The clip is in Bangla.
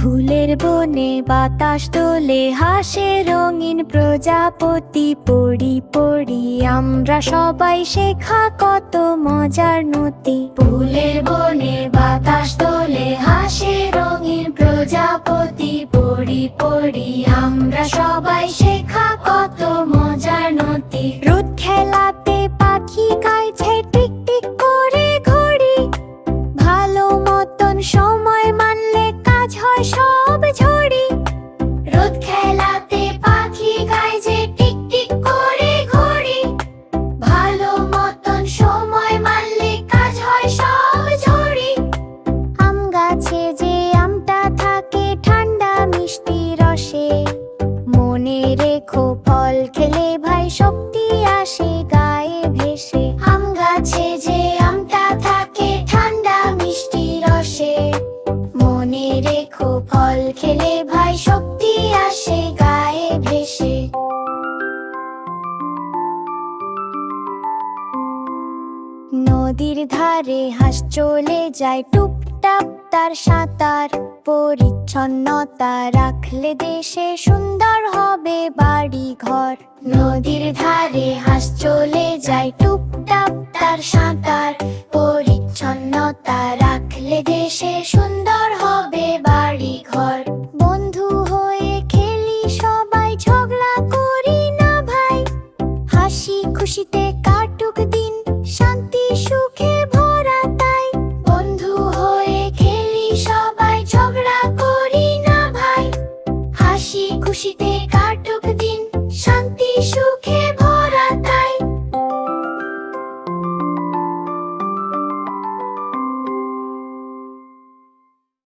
ফুলের বনে বাতাস দোলে হাসে রঙিন প্রজাপতি। পড়ি পড়ি আমরা সবাই শেখা কত মজার নথি। ফুলের বনে বাতাস দোলে হাসে রঙিন প্রজাপতি। পড়ি পড়ি আমরা সবাই শেখা কত মজার নথি। রোদ খেলাতে পাখি গাইছে টিক টিক করে ঘড়ি। ভালো মতন সময় মানলে কাজ হয় সব ঝড়ি। রোদ খেলাতে পাখি গাইছে টিক টিক করে ঘড়ি। ভালো মতন সময় মানলে কাজ হয় সব ঝড়ি। আম গাছে যে আমটা থাকে ঠান্ডা মিষ্টি রসে। মনে রেখো ফল খেলে ভাই শক্তি আসে গায়ে ভেসে। আম গাছে যে আমটা থাকে ঠান্ডা মিষ্টি রসে। মনে রেখো ফল খেলে ভাই শক্তি আসে গায়ে ভেসে। নদীর ধারে হাঁস চলে যায় টুপটাপ তার সাঁতার। পরিচ্ছন্নতা রাখলে দেশে সুন্দর হবে বাড়ি ঘর। নদীর ধারে হাঁস চলে যায় টুপটাপ তার সাঁতার। পরিচ্ছন্নতা রাখলে দেশে সুন্দর হবে বাড়ি ঘর। বন্ধু হয়ে খেলি সবাই ঝগড়া করি না ভাই। হাসি খুশিতে কাটুক দিন শান্তি